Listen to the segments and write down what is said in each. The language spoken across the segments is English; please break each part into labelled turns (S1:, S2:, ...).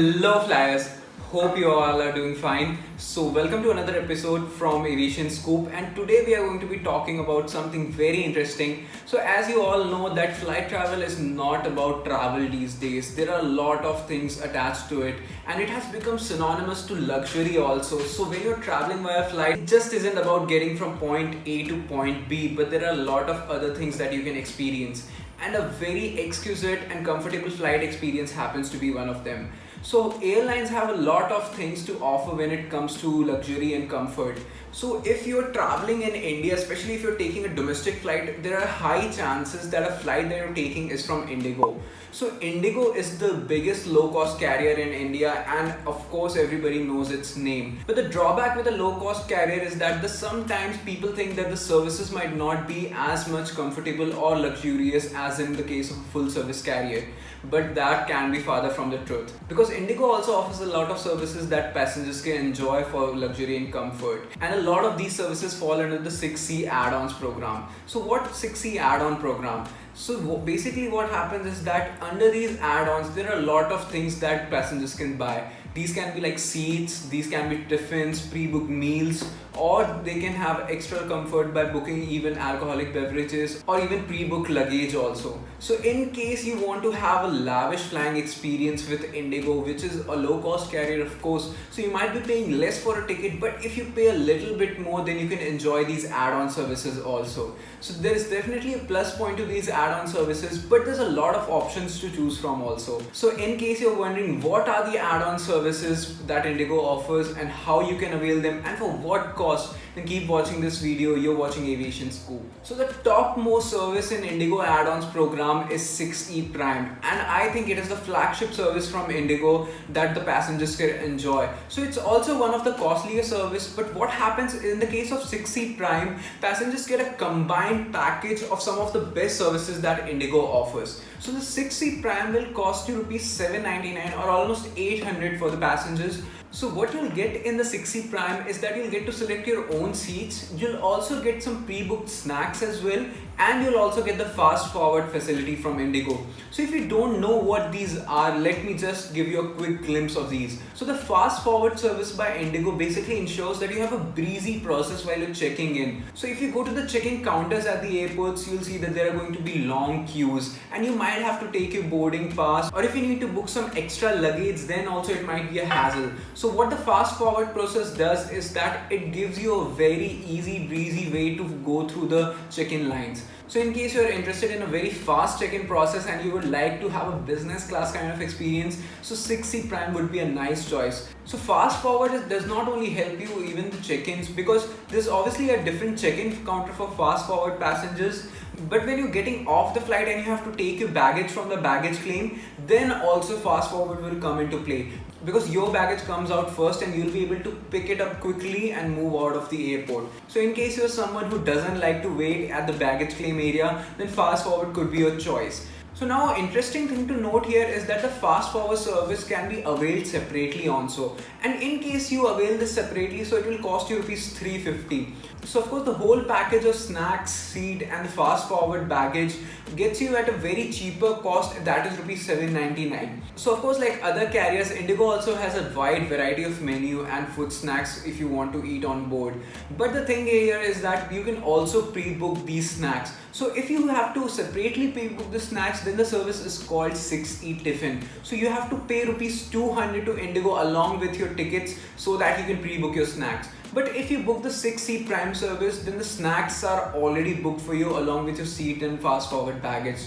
S1: Hello flyers, hope you all are doing fine. So welcome to another episode from Aviation Scoop, and today we are going to be talking about something very interesting. So as you all know that flight travel is not about travel these days. There are a lot of things attached to it and it has become synonymous to luxury also. So when you're traveling via flight, it just isn't about getting from point A to point B, but there are a lot of other things that you can experience. And a very exquisite and comfortable flight experience happens to be one of them. So airlines have a lot of things to offer when it comes to luxury and comfort. So if you're traveling in India, especially if you're taking a domestic flight, there are high chances that a flight that you're taking is from IndiGo. So IndiGo is the biggest low-cost carrier in India, and of course everybody knows its name. But the drawback with a low-cost carrier is that sometimes people think that the services might not be as much comfortable or luxurious as in the case of a full-service carrier. But that can be farther from the truth, because IndiGo also offers a lot of services that passengers can enjoy for luxury and comfort, and a lot of these services fall under the 6C add-ons program. So what 6C add-on program? So basically what happens is that under these add-ons there are a lot of things that passengers can buy. These can be like seats, these can be tiffins, pre-booked meals, or they can have extra comfort by booking even alcoholic beverages or even pre-booked luggage also. So in case you want to have a lavish flying experience with IndiGo, which is a low-cost carrier of course, so you might be paying less for a ticket, but if you pay a little bit more, then you can enjoy these add-on services also. So there is definitely a plus point to these add-on services, but there's a lot of options to choose from also. So in case you're wondering what are the add-on services that IndiGo offers and how you can avail them and for what cost, then keep watching this video. You're watching Aviation Scoop. So the topmost service in IndiGo add-ons program is 6E Prime, and I think it is the flagship service from IndiGo that the passengers can enjoy. So it's also one of the costlier service, but what happens in the case of 6E Prime, passengers get a combined package of some of the best services that IndiGo offers. So the 6C Prime will cost you rupees 799 or almost 800 for the passengers. So what you'll get in the 6C Prime is that you'll get to select your own seats. You'll also get some pre-booked snacks as well, and you'll also get the fast forward facility from IndiGo. So if you don't know what these are, let me just give you a quick glimpse of these. So the fast forward service by IndiGo basically ensures that you have a breezy process while you're checking in. So if you go to the check-in counters at the airports, you'll see that there are going to be long queues and you might have to take your boarding pass, or if you need to book some extra luggage, then also it might be a hassle. So what the fast forward process does is that it gives you a very easy breezy way to go through the check-in lines. So in case you're interested in a very fast check-in process and you would like to have a business class kind of experience, so 6C Prime would be a nice choice. So fast forward does not only help you even the check-ins, because there's obviously a different check-in counter for fast forward passengers, but when you're getting off the flight and you have to take your baggage from the baggage claim, then also fast forward will come into play, because your baggage comes out first and you'll be able to pick it up quickly and move out of the airport. So in case you're someone who doesn't like to wait at the baggage claim area, then fast forward could be your choice. So now interesting thing to note here is that the fast forward service can be availed separately also, and in case you avail this separately, so it will cost you rupees 350. So of course the whole package of snacks, seat and the fast forward baggage gets you at a very cheaper cost, that is rupees 799. So of course, like other carriers, IndiGo also has a wide variety of menu and food snacks if you want to eat on board. But the thing here is that you can also pre-book these snacks. So if you have to separately pre-book the snacks, then the service is called 6E Tiffin. So you have to pay rupees 200 to IndiGo along with your tickets so that you can pre-book your snacks. But if you book the 6C Prime service, then the snacks are already booked for you along with your seat and fast forward baggage.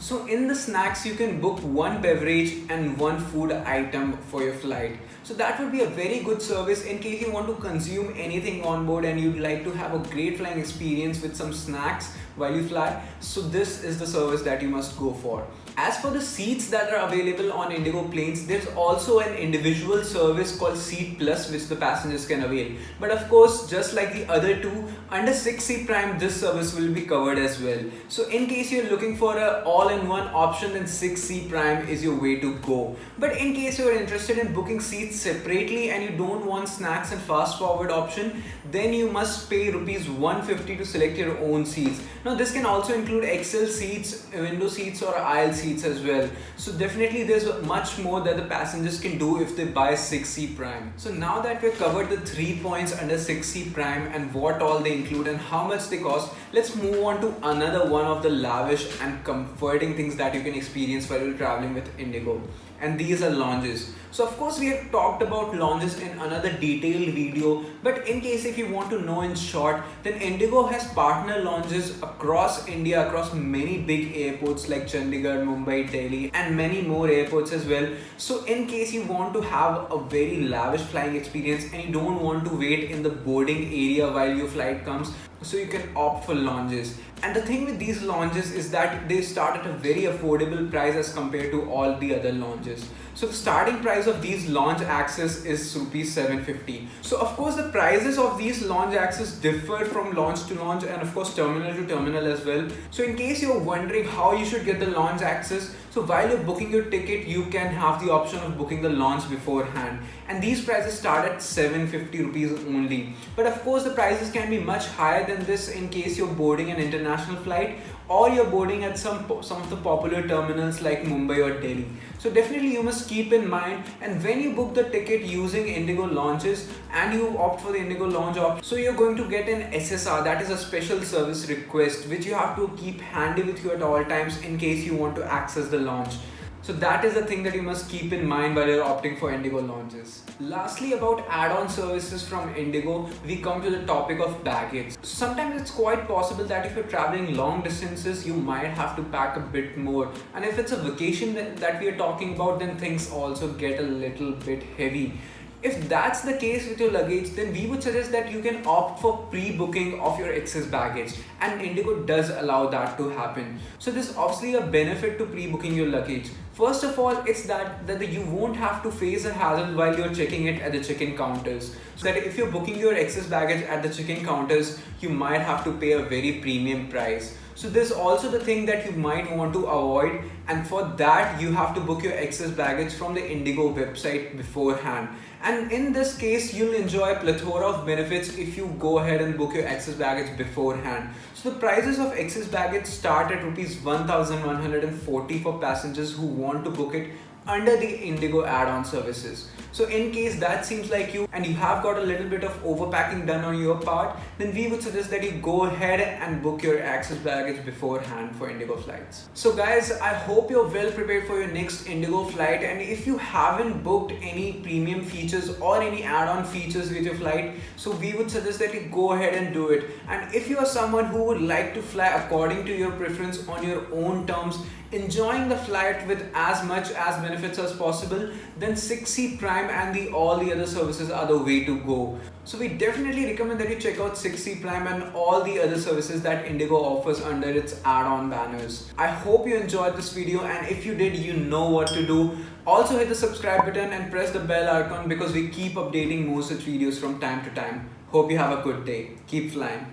S1: So in the snacks, you can book one beverage and one food item for your flight. So that would be a very good service in case you want to consume anything on board and you'd like to have a great flying experience with some snacks while you fly. So this is the service that you must go for. As for the seats that are available on IndiGo planes, there's also an individual service called Seat Plus which the passengers can avail. But of course, just like the other two, under 6C Prime, this service will be covered as well. So in case you're looking for an all-in-one option, then 6C Prime is your way to go. But in case you're interested in booking seats separately and you don't want snacks and fast forward option, then you must pay rupees 150 to select your own seats. Now this can also include XL seats, window seats or aisle seats as well. So definitely there's much more that the passengers can do if they buy 6C Prime. So now that we've covered the 3 points under 6C Prime and what all they include and how much they cost, let's move on to another one of the lavish and comforting things that you can experience while you're traveling with IndiGo. And these are lounges. So of course we have talked about lounges in another detailed video, but in case if you want to know in short, then IndiGo has partner lounges across India, across many big airports like Chandigarh, Mumbai, Delhi and many more airports as well. So in case you want to have a very lavish flying experience and you don't want to wait in the boarding area while your flight comes, so you can opt for lounges. And the thing with these lounges is that they start at a very affordable price as compared to all the other lounges. So the starting price of these lounge access is rupees 750. So of course the prices of these lounge access differ from lounge to lounge and of course terminal to terminal as well. So in case you're wondering how you should get the lounge access, so while you're booking your ticket, you can have the option of booking the lounge beforehand. And these prices start at 750 rupees only. But of course the prices can be much higher than this in case you're boarding an international flight or you're boarding at some of the popular terminals like Mumbai or Delhi. So definitely you must keep in mind, and when you book the ticket using IndiGo Lounges and you opt for the IndiGo Lounge option, so you're going to get an SSR, that is a special service request, which you have to keep handy with you at all times in case you want to access the lounge. So that is the thing that you must keep in mind while you're opting for IndiGo Lounges. Lastly, about add-on services from IndiGo, we come to the topic of baggage. So sometimes it's quite possible that if you're traveling long distances, you might have to pack a bit more. And if it's a vacation that we are talking about, then things also get a little bit heavy. If that's the case with your luggage, then we would suggest that you can opt for pre-booking of your excess baggage, and IndiGo does allow that to happen. So there's obviously a benefit to pre-booking your luggage. First of all, it's that you won't have to face a hassle while you're checking it at the check-in counters. So that if you're booking your excess baggage at the check-in counters, you might have to pay a very premium price. So there's also the thing that you might want to avoid, and for that you have to book your excess baggage from the IndiGo website beforehand. And in this case, you'll enjoy a plethora of benefits if you go ahead and book your excess baggage beforehand. So the prices of excess baggage start at rupees 1140 for passengers who want to book it under the IndiGo add-on services. So in case that seems like you and you have got a little bit of overpacking done on your part, then we would suggest that you go ahead and book your excess baggage beforehand for IndiGo flights. So guys, I hope you're well prepared for your next IndiGo flight, and if you haven't booked any premium features or any add-on features with your flight, so we would suggest that you go ahead and do it. And if you are someone who would like to fly according to your preference on your own terms, enjoying the flight with as much as benefits as possible, then 6C Prime and all the other services are the way to go. So we definitely recommend that you check out 6C Prime and all the other services that IndiGo offers under its add-on banners. I hope you enjoyed this video, and if you did, you know what to do. Also hit the subscribe button and press the bell icon because we keep updating more such videos from time to time. Hope you have a good day. Keep flying.